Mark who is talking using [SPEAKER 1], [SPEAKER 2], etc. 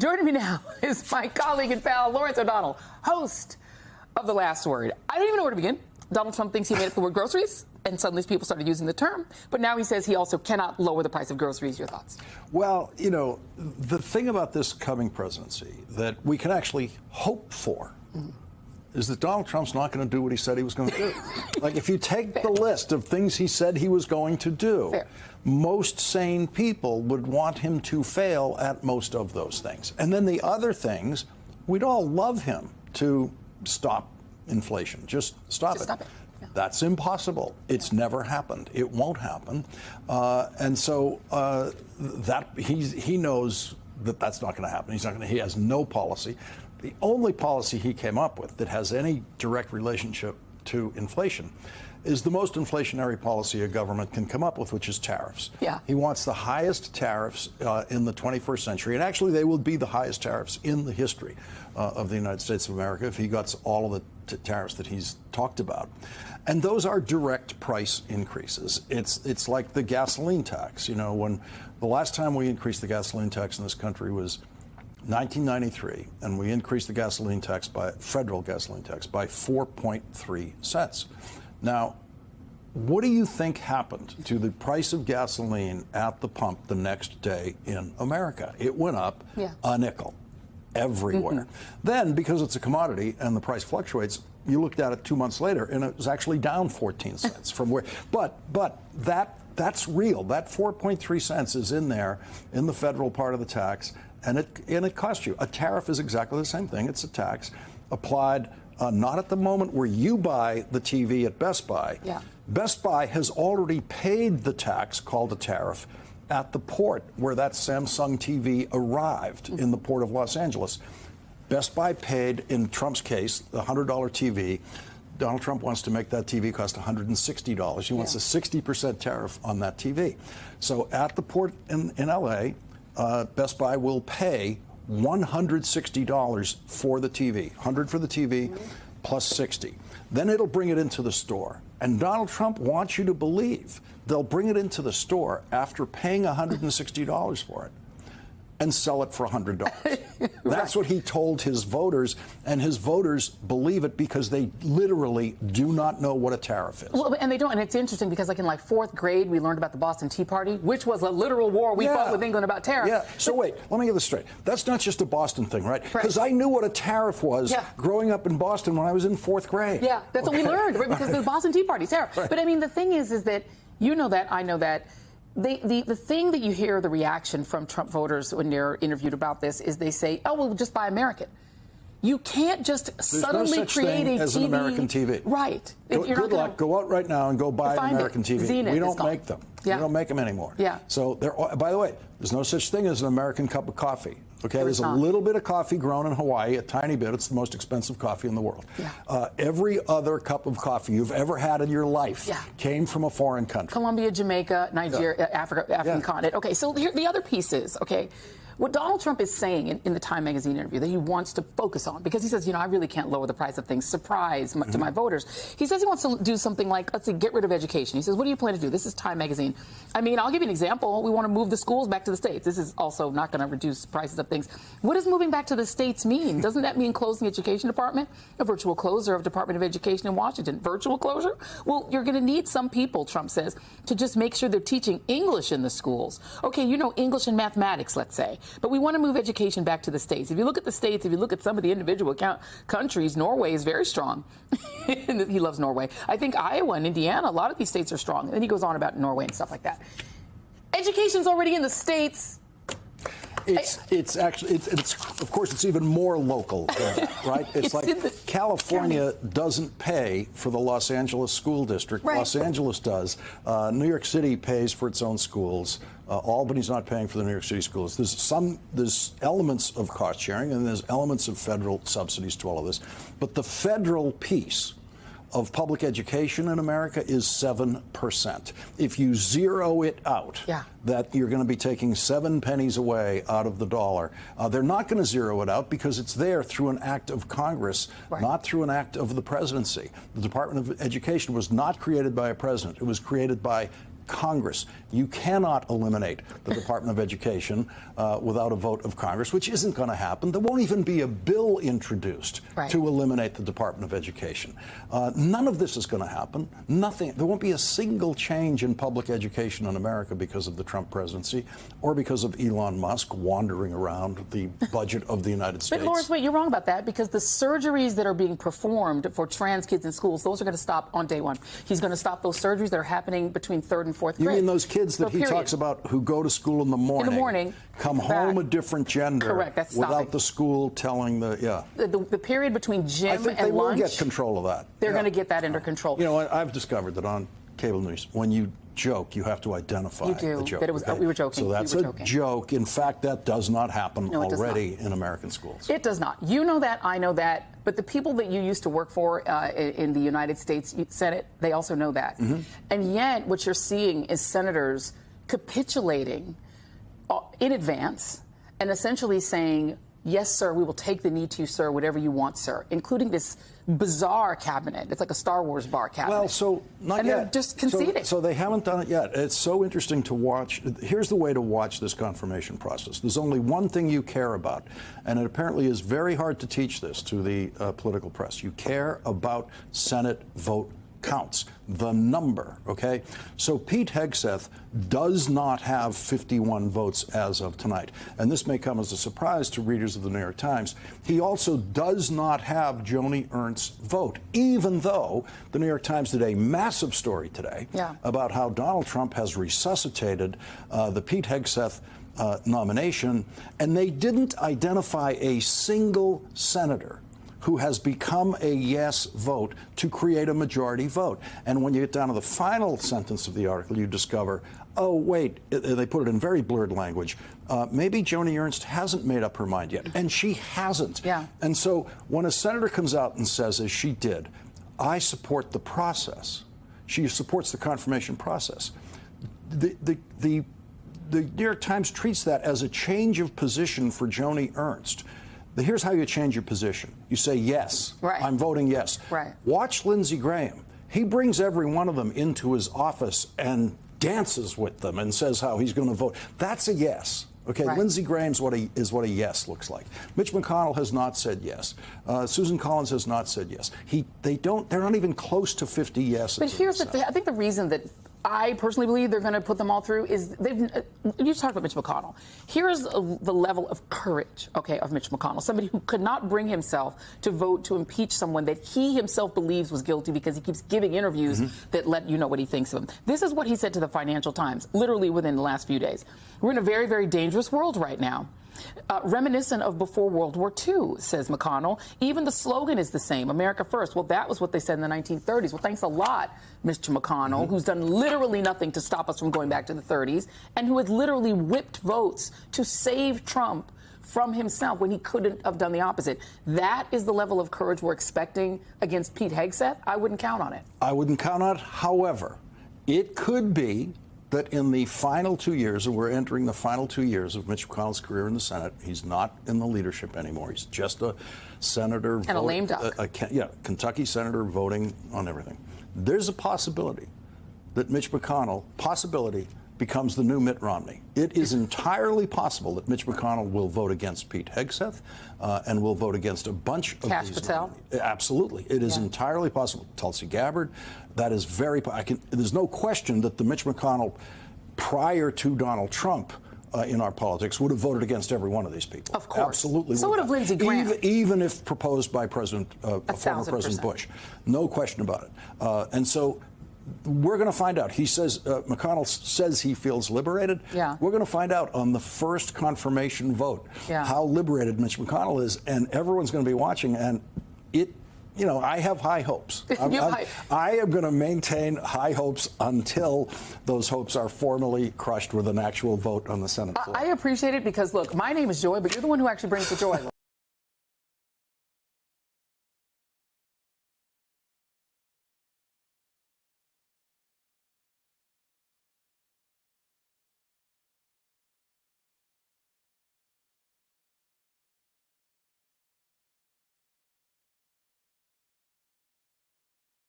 [SPEAKER 1] Joining me now is my colleague and pal, Lawrence O'Donnell, host of The Last Word. I don't even know where to begin. Donald Trump thinks he made up the word groceries, and suddenly people started using the term. But now he says he also cannot lower the price of groceries. Your thoughts?
[SPEAKER 2] Well, you know, the thing about this coming presidency that we can actually hope for is that Donald Trump's not going to do what he said he was going to do. Like, if you take the list of things he said he was going to do, most sane people would want him to fail at most of those things. And then the other things, we'd all love him to stop inflation. Just stop it. Yeah. That's impossible. It's never happened. It won't happen. And so that he knows that that's not going to happen. He has no policy. The only policy he came up with that has any direct relationship to inflation is the most inflationary policy a government can come up with, which is tariffs.
[SPEAKER 1] Yeah.
[SPEAKER 2] He wants the highest tariffs in the 21st century. And actually, they will be the highest tariffs in the history of the United States of America if he gets all of the tariffs that he's talked about. And those are direct price increases. It's like the gasoline tax. You know, when the last time we increased the gasoline tax in this country was 1993, and we increased the gasoline tax federal gasoline tax by 4.3 cents. Now, what do you think happened to the price of gasoline at the pump the next day in America? It went up a nickel everywhere. Then, because it's a commodity and the price fluctuates, you looked at it 2 months later and it was actually down 14 cents from where. But that's real. That 4.3 cents is in there in the federal part of the tax, and it costs you. A tariff is exactly the same thing. It's a tax applied not at the moment where you buy the TV at Best Buy. Yeah. Best Buy has already paid the tax called a tariff at the port where that Samsung TV arrived in the port of Los Angeles. Best Buy paid, in Trump's case, the $100 TV. Donald Trump wants to make that TV cost $160. He wants a 60% tariff on that TV. So at the port in L.A., Best Buy will pay $160 for the TV, 100 for the TV plus 60. Then it'll bring it into the store. And Donald Trump wants you to believe they'll bring it into the store after paying $160 for it and sell it for $100. That's what he told his voters, and his voters believe it because they literally do not know what a tariff is.
[SPEAKER 1] Well, and they don't, and it's interesting because, like, in fourth grade, we learned about the Boston Tea Party, which was a literal war we fought with England about tariffs.
[SPEAKER 2] Yeah, so wait, let me get this straight. That's not just a Boston thing, right? Because I knew what a tariff was growing up in Boston when I was in fourth grade.
[SPEAKER 1] Yeah, that's what we learned, right? Because the Boston Tea Party, tariff. But I mean, the thing is that you know that, I know that. The thing that you hear the reaction from Trump voters when they're interviewed about this is they say, oh, well, just buy American. You can't just suddenly create a
[SPEAKER 2] as
[SPEAKER 1] TV.
[SPEAKER 2] An American TV.
[SPEAKER 1] Right.
[SPEAKER 2] Good luck. Go out right now and go buy an American TV.
[SPEAKER 1] Zenith
[SPEAKER 2] we don't make them. Yeah. We don't make them anymore.
[SPEAKER 1] Yeah.
[SPEAKER 2] So, by the way, there's no such thing as an American cup of coffee. Okay, there's a little bit of coffee grown in Hawaii, a tiny bit. It's the most expensive coffee in the world. Yeah. Every other cup of coffee you've ever had in your life came from a foreign country.
[SPEAKER 1] Colombia, Jamaica, Nigeria, African continent. Okay, so here, the other piece is, okay, what Donald Trump is saying in the Time magazine interview that he wants to focus on, because he says, you know, I really can't lower the price of things, surprise to my voters. He says he wants to do something like, let's say, get rid of education. He says, what do you plan to do? This is Time magazine. I mean, I'll give you an example. We want to move the schools back to the states. This is also not going to reduce prices of things. What does moving back to the states mean? Doesn't that mean closing the education department, a virtual closure of Department of Education in Washington? Virtual closure? Well, you're going to need some people, Trump says, to just make sure they're teaching English in the schools. Okay, you know, English and mathematics, let's say. But we want to move education back to the states. If you look at the states, if you look at some of the individual countries, Norway is very strong. He loves Norway. I think Iowa and Indiana, a lot of these states are strong. And then he goes on about Norway and stuff like that. Education's already in the states.
[SPEAKER 2] It's actually, of course, it's even more local than that, right? It's like California doesn't pay for the Los Angeles school district. Right. Los Angeles does. New York City pays for its own schools. Albany's not paying for the New York City schools. There's elements of cost sharing and there's elements of federal subsidies to all of this. But the federal piece of public education in America is 7%. If you zero it out, that you're going to be taking 7 pennies away out of the dollar. They're not going to zero it out because it's there through an act of Congress, not through an act of the presidency. The Department of Education was not created by a president. It was created by Congress. You cannot eliminate the Department of Education without a vote of Congress, which isn't going to happen. There won't even be a bill introduced to eliminate the Department of Education. None of this is going to happen. Nothing. There won't be a single change in public education in America because of the Trump presidency or because of Elon Musk wandering around the budget of the United States.
[SPEAKER 1] But Lawrence, wait, you're wrong about that, because the surgeries that are being performed for trans kids in schools, those are going to stop on day one. He's going to stop those surgeries that are happening between 3rd and 4th grade.
[SPEAKER 2] You mean those kids that he talks about who go to school in the morning, come home a different gender,
[SPEAKER 1] correct, that's
[SPEAKER 2] without
[SPEAKER 1] stopping.
[SPEAKER 2] the school telling
[SPEAKER 1] the period between gym and lunch,
[SPEAKER 2] they will get control of that.
[SPEAKER 1] They're going to get that under control.
[SPEAKER 2] You know, I've discovered that on cable news, when you joke, you have to identify the joke.
[SPEAKER 1] That it was, we were joking.
[SPEAKER 2] So that's a joke. In fact, that does not happen already in American schools.
[SPEAKER 1] It does not. You know that, I know that, but the people that you used to work for in the United States Senate, they also know that. And yet, what you're seeing is senators capitulating in advance and essentially saying, yes, sir, we will take the knee to you, sir, whatever you want, sir, including this bizarre cabinet. It's like a Star Wars bar cabinet.
[SPEAKER 2] Well, so not
[SPEAKER 1] and
[SPEAKER 2] yet.
[SPEAKER 1] They're just conceding.
[SPEAKER 2] So they haven't done it yet. It's so interesting to watch. Here's the way to watch this confirmation process. There's only one thing you care about, and it apparently is very hard to teach this to the political press. You care about Senate vote counts, the number, okay? So Pete Hegseth does not have 51 votes as of tonight. And this may come as a surprise to readers of the New York Times. He also does not have Joni Ernst's vote, even though the New York Times did a massive story today about how Donald Trump has resuscitated the Pete Hegseth nomination, and they didn't identify a single senator who has become a yes vote to create a majority vote. And when you get down to the final sentence of the article, you discover, oh, wait, they put it in very blurred language. Maybe Joni Ernst hasn't made up her mind yet. And she hasn't. And so when a senator comes out and says, as she did, I support the process, she supports the confirmation process, the New York Times treats that as a change of position for Joni Ernst. Here's how you change your position. You say, yes, I'm voting yes. Watch Lindsey Graham. He brings every one of them into his office and dances with them and says how he's going to vote. That's a yes. Okay, Lindsey Graham's what a yes looks like. Mitch McConnell has not said yes. Susan Collins has not said yes. They're not even close to 50 yeses.
[SPEAKER 1] But here's the thing. I think the reason that I personally believe they're going to put them all through is you talked about Mitch McConnell. Here's the level of courage, of Mitch McConnell, somebody who could not bring himself to vote to impeach someone that he himself believes was guilty because he keeps giving interviews that let you know what he thinks of him. This is what he said to the Financial Times, literally within the last few days. We're in a very, very dangerous world right now. Reminiscent of before World War II, says McConnell. Even the slogan is the same, America First. Well, that was what they said in the 1930s. Well, thanks a lot, Mr. McConnell, who's done literally nothing to stop us from going back to the 30s and who has literally whipped votes to save Trump from himself when he couldn't have done the opposite. That is the level of courage we're expecting against Pete Hegseth. I wouldn't count on it.
[SPEAKER 2] I wouldn't count on it. However, it could be that in the final 2 years, and we're entering the final 2 years of Mitch McConnell's career in the Senate, he's not in the leadership anymore. He's just a senator.
[SPEAKER 1] And a lame duck.
[SPEAKER 2] Kentucky senator voting on everything. There's a possibility that Mitch McConnell, becomes the new Mitt Romney. It is entirely possible that Mitch McConnell will vote against Pete Hegseth and will vote against a bunch of
[SPEAKER 1] Kash
[SPEAKER 2] these.
[SPEAKER 1] Patel.
[SPEAKER 2] Absolutely. It is entirely possible. Tulsi Gabbard. That is very, there's no question that the Mitch McConnell prior to Donald Trump in our politics would have voted against every one of these people.
[SPEAKER 1] Of course.
[SPEAKER 2] Absolutely.
[SPEAKER 1] So would have Lindsey Graham.
[SPEAKER 2] Even if proposed by former President Bush. No question about it. And so we're going to find out. He says, McConnell says he feels liberated. We're going to find out on the first confirmation vote how liberated Mitch McConnell is, and everyone's going to be watching, and I have high hopes. I am going to maintain high hopes until those hopes are formally crushed with an actual vote on the Senate floor.
[SPEAKER 1] I appreciate it because, look, my name is Joy, but you're the one who actually brings the joy.